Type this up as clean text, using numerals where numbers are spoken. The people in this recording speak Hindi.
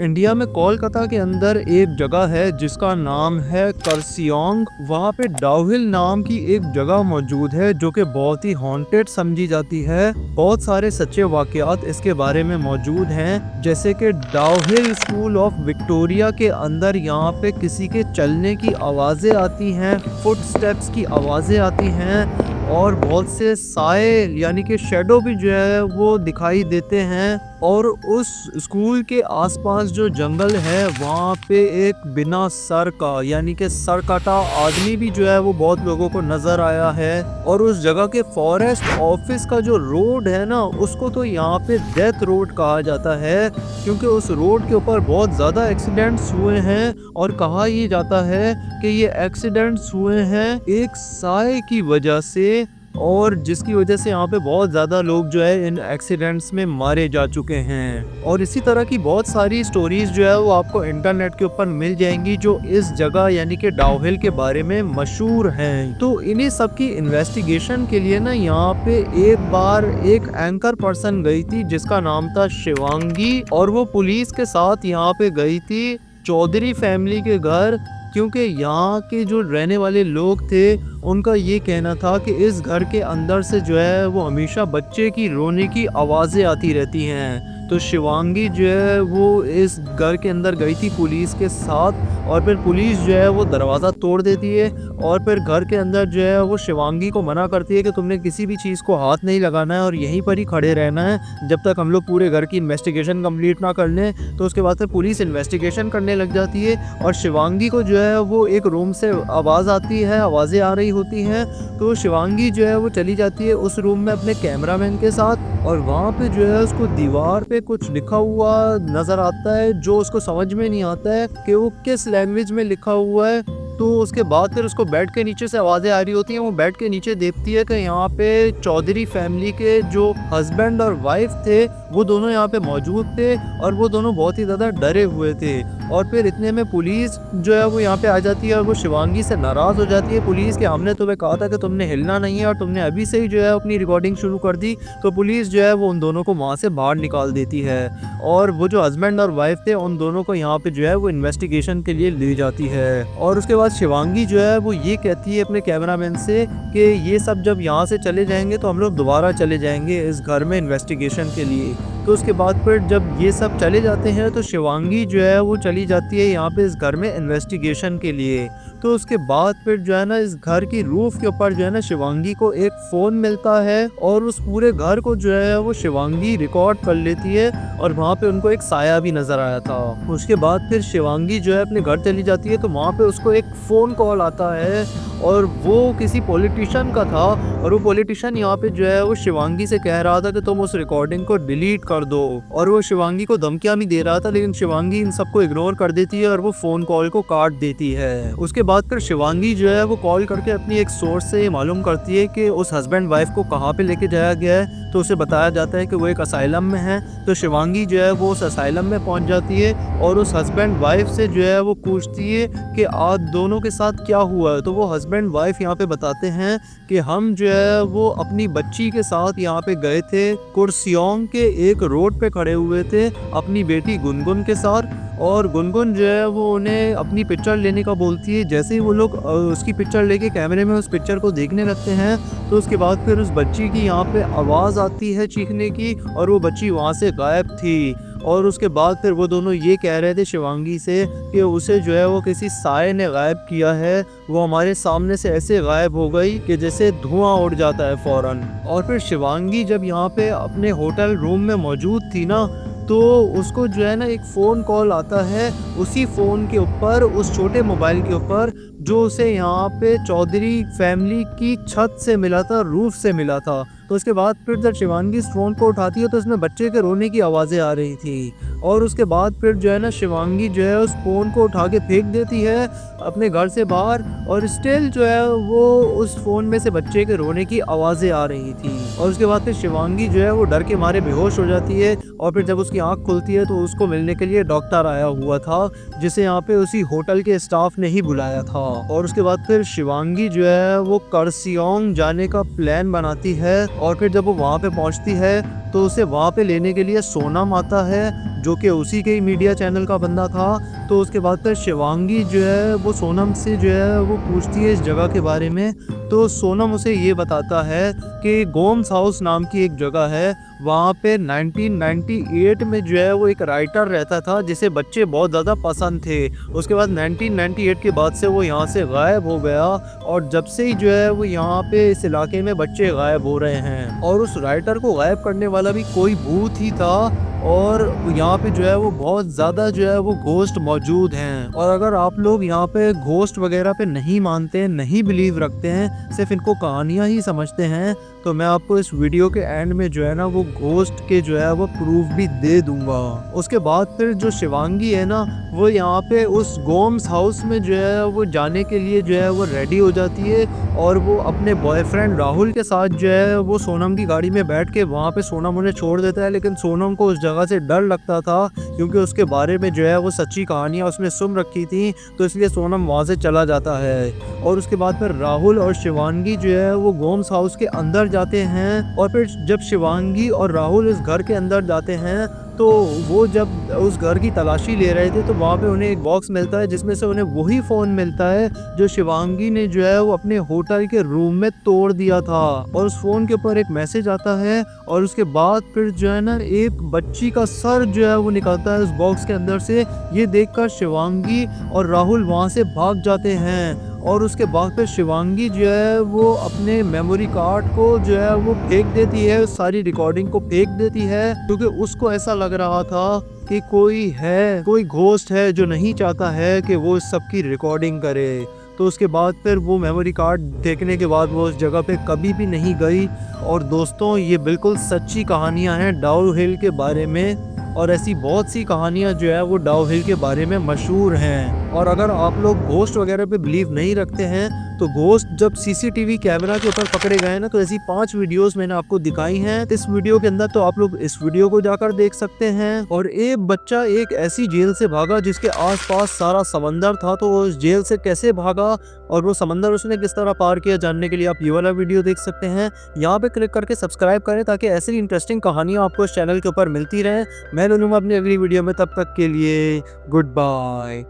इंडिया में कोलकाता के अंदर एक जगह है जिसका नाम है कर्सियोंग। वहाँ पे डाउहिल नाम की एक जगह मौजूद है जो कि बहुत ही हॉन्टेड समझी जाती है। बहुत सारे सच्चे वाकयात इसके बारे में मौजूद हैं, जैसे कि डाउहिल स्कूल ऑफ विक्टोरिया के अंदर यहाँ पे किसी के चलने की आवाज़ें आती हैं, फुटस्टेप्स की आवाज़ें आती हैं और बहुत से साए यानी कि शेडो भी जो है वो दिखाई देते हैं। और उस स्कूल के आसपास जो जंगल है वहाँ पे एक बिना सर का यानी कि सर काटा आदमी भी जो है वो बहुत लोगों को नजर आया है। और उस जगह के फॉरेस्ट ऑफिस का जो रोड है ना, उसको तो यहाँ पे डेथ रोड कहा जाता है, क्योंकि उस रोड के ऊपर बहुत ज़्यादा एक्सीडेंट्स हुए हैं। और कहा ये जाता है कि ये एक्सीडेंट्स हुए हैं एक साए की वजह से, और जिसकी वजह से यहाँ पे बहुत ज़्यादा लोग जो है इन एक्सीडेंट्स में मारे जा चुके हैं। और इसी तरह की बहुत सारी स्टोरीज जो है वो आपको इंटरनेट के ऊपर मिल जाएंगी जो इस जगह यानी कि डाउहिल के बारे में मशहूर हैं। तो इन्हीं सब की इन्वेस्टिगेशन के लिए ना यहाँ पे एक बार एक एंकर पर्सन गई थी जिसका नाम था शिवांगी, और वो पुलिस के साथ यहाँ पे गई थी चौधरी फैमिली के घर, क्योंकि यहाँ के जो रहने वाले लोग थे उनका ये कहना था कि इस घर के अंदर से जो है वो हमेशा बच्चे की रोने की आवाज़ें आती रहती हैं। तो शिवांगी जो है वो इस घर के अंदर गई थी पुलिस के साथ, और फिर पुलिस जो है वो दरवाज़ा तोड़ देती है और फिर घर के अंदर जो है वो शिवांगी को मना करती है कि तुमने किसी भी चीज़ को हाथ नहीं लगाना है और यहीं पर ही खड़े रहना है जब तक हम लोग पूरे घर की इन्वेस्टिगेशन कंप्लीट ना कर लें। तो उसके बाद फिर पुलिस इन्वेस्टिगेशन करने लग जाती है और शिवांगी को जो है वो एक रूम से आवाज़ आती है, आवाज़ें आ रही होती हैं। तो शिवांगी जो है वो चली जाती है उस रूम में अपने कैमरामैन के साथ, और वहाँ पे जो है उसको दीवार पे कुछ लिखा हुआ नज़र आता है जो उसको समझ में नहीं आता है कि वो किस लैंग्वेज में लिखा हुआ है। तो उसके बाद फिर उसको बेड के नीचे से आवाज़ें आ रही होती हैं। वो बेड के नीचे देखती है कि यहाँ पे चौधरी फैमिली के जो हस्बैंड और वाइफ थे वो दोनों यहाँ पे मौजूद थे, और वो दोनों बहुत ही ज़्यादा डरे हुए थे। और फिर इतने में पुलिस जो है वो यहाँ पे आ जाती है और वो शिवांगी से नाराज़ हो जाती है पुलिस के, हमने तुम्हें कहा था कि तुमने हिलना नहीं है और तुमने अभी से ही जो है अपनी रिकॉर्डिंग शुरू कर दी। तो पुलिस जो है वो उन दोनों को वहाँ से बाहर निकाल देती है, और वो जो हस्बैंड और वाइफ थे उन दोनों को यहाँ पे जो है वो इन्वेस्टिगेशन के लिए ले जाती है। और उसके बाद शिवांगी जो है वो ये कहती है अपने कैमरामैन से कि ये सब जब यहाँ से चले जाएंगे तो हम लोग दोबारा चले जाएंगे इस घर में इन्वेस्टिगेशन के लिए। तो उसके बाद फिर जब ये सब चले जाते हैं तो शिवांगी जो है वो चली जाती है यहाँ पे इस घर में इन्वेस्टिगेशन के लिए। तो उसके बाद फिर जो है ना इस घर की रूफ के ऊपर जो है ना शिवांगी को एक फ़ोन मिलता है, और उस पूरे घर को जो है वो शिवांगी रिकॉर्ड कर लेती है, और वहाँ पे उनको एक साया भी नज़र आया था। उसके बाद फिर शिवांगी जो है अपने घर चली जाती है तो वहाँ पे उसको एक फ़ोन कॉल आता है, और वो किसी पॉलिटिशियन का था, और वो पॉलिटिशियन यहाँ पे जो है वो शिवांगी से कह रहा था कि तुम उस रिकॉर्डिंग को डिलीट कर दो, और वो शिवांगी को धमकियाँ भी दे रहा था, लेकिन शिवांगी इन सबको इग्नोर कर देती है और वो फ़ोन कॉल को काट देती है। उसके बाद फिर शिवांगी जो है वो कॉल करके अपनी एक सोर्स से मालूम करती है कि उस हस्बैंड वाइफ को कहाँ पे लेके जाया गया है। तो उसे बताया जाता है कि वो एक असाइलम में है। तो शिवांगी जो है वो उस असाइलम में पहुँच जाती है और उस हस्बैंड वाइफ से जो है वो पूछती है कि आज दोनों के साथ क्या हुआ है। तो वो हस्बैंड वाइफ यहाँ पे बताते हैं कि हम जो है वो अपनी बच्ची के साथ यहाँ पे गए थे, कुर्सियोंग के एक रोड पे खड़े हुए थे अपनी बेटी गुनगुन के साथ, और गुनगुन जो है वो उन्हें अपनी पिक्चर लेने का बोलती है। जैसे ही वो लोग उसकी पिक्चर लेके कैमरे में उस पिक्चर को देखने लगते हैं तो उसके बाद फिर उस बच्ची की यहाँ पे आवाज़ आती है चीखने की, और वो बच्ची वहाँ से गायब थी। और उसके बाद फिर वो दोनों ये कह रहे थे शिवांगी से कि उसे जो है वो किसी साए ने गायब किया है, वो हमारे सामने से ऐसे गायब हो गई कि जैसे धुआं उड़ जाता है फ़ौरन। और फिर शिवांगी जब यहाँ पे अपने होटल रूम में मौजूद थी ना, तो उसको जो है ना एक फ़ोन कॉल आता है उसी फ़ोन के ऊपर, उस छोटे मोबाइल के ऊपर जो उसे यहाँ पे चौधरी फैमिली की छत से मिला था, रूफ से मिला था। तो उसके बाद फिर जब शिवांगी इस फ़ोन को उठाती है तो उसमें बच्चे के रोने की आवाज़ें आ रही थी, और उसके बाद फिर जो है ना शिवांगी जो है उस फ़ोन को उठा के फेंक देती है अपने घर से बाहर, और स्टिल जो है वो उस फ़ोन में से बच्चे के रोने की आवाज़ें आ रही थी। और उसके बाद फिर शिवांगी जो है वो डर के मारे बेहोश हो जाती है, और फिर जब उसकी आँख खुलती है तो उसको मिलने के लिए डॉक्टर आया हुआ था जिसे यहाँ पे उसी होटल के स्टाफ ने ही बुलाया था। और उसके बाद फिर शिवांगी जो है वो कर्सियोंग जाने का प्लान बनाती है, और फिर जब वो वहाँ पे पहुँचती है तो उसे वहाँ पे लेने के लिए सोनम आता है जो कि उसी के ही मीडिया चैनल का बंदा था। तो उसके बाद फिर शिवांगी जो है वो सोनम से जो है वो पूछती है इस जगह के बारे में। तो सोनम उसे ये बताता है कि गोम्स हाउस नाम की एक जगह है, वहाँ पे 1998 में जो है वो एक राइटर रहता था जिसे बच्चे बहुत ज़्यादा पसंद थे। उसके बाद 1998 के बाद से वो यहाँ से गायब हो गया, और जब से ही जो है वो यहाँ पे इस इलाके में बच्चे गायब हो रहे हैं। और उस राइटर को गायब करने वाला भी कोई भूत ही था, और यहाँ पे जो है वो बहुत ज़्यादा जो है वो घोस्ट मौजूद हैं। और अगर आप लोग यहाँ पे घोस्ट वगैरह पे नहीं मानते हैं, नहीं बिलीव रखते हैं, सिर्फ इनको कहानियाँ ही समझते हैं, तो मैं आपको इस वीडियो के एंड में जो है ना वो घोस्ट के जो है वो प्रूफ भी दे दूंगा। उसके बाद फिर जो शिवांगी है ना वो यहाँ पे उस गोम्स हाउस में जो है वो जाने के लिए जो है वो रेडी हो जाती है, और वो अपने बॉयफ्रेंड राहुल के साथ जो है वो सोनम की गाड़ी में बैठ के वहाँ पे सोनम उन्हें छोड़ देता है। लेकिन सोनम को उस जगह से डर लगता था, क्योंकि उसके बारे में जो है वो सच्ची कहानियाँ उसने सुन रखी थी, तो इसलिए सोनम वहाँ से चला जाता है। और उसके बाद फिर राहुल और शिवांगी जो है वो गोम्स हाउस के अंदर जाते हैं। और फिर जब शिवांगी और राहुल इस घर के अंदर जाते हैं, तो वो जब उस घर की तलाशी ले रहे थे तो वहाँ पे उन्हें एक बॉक्स मिलता है जिसमें से उन्हें वही फ़ोन मिलता है जो शिवांगी ने जो है वो अपने होटल के रूम में तोड़ दिया था। और उस फ़ोन के ऊपर एक मैसेज आता है, और उसके बाद फिर जो है ना एक बच्ची का सर जो है वो निकलता है उस बॉक्स के अंदर से। ये देखकर शिवांगी और राहुल वहाँ से भाग जाते हैं। और उसके बाद फिर शिवांगी जो है वो अपने मेमोरी कार्ड को जो है वो फेंक देती है, सारी रिकॉर्डिंग को फेंक देती है, क्योंकि उसको ऐसा लग रहा था कि कोई घोस्ट है जो नहीं चाहता है कि वो इस सब की रिकॉर्डिंग करे। तो उसके बाद फिर वो मेमोरी कार्ड देखने के बाद वो उस जगह पे कभी भी नहीं गई। और दोस्तों ये बिल्कुल सच्ची कहानियाँ हैं डाउ हिल के बारे में, और ऐसी बहुत सी कहानियाँ जो है वो डाउ हिल के बारे में मशहूर हैं। और अगर आप लोग घोस्ट वगैरह पे बिलीव नहीं रखते हैं, तो घोस्ट जब सीसीटीवी कैमरा के ऊपर पकड़े गए ना, तो ऐसी 5 वीडियोस मैंने आपको दिखाई हैं इस वीडियो के अंदर, तो आप लोग इस वीडियो को जाकर देख सकते हैं। और एक बच्चा एक ऐसी जेल से भागा जिसके आसपास सारा समंदर था, तो वो उस जेल से कैसे भागा और वो समंदर उसने किस तरह पार किया, जानने के लिए आप ये वाला वीडियो देख सकते हैं। यहाँ पे क्लिक करके सब्सक्राइब करें ताकि ऐसी इंटरेस्टिंग कहानियाँ आपको इस चैनल के ऊपर मिलती रहें। मैं मिलूंगा अपनी अगली वीडियो में, तब तक के लिए गुड बाय।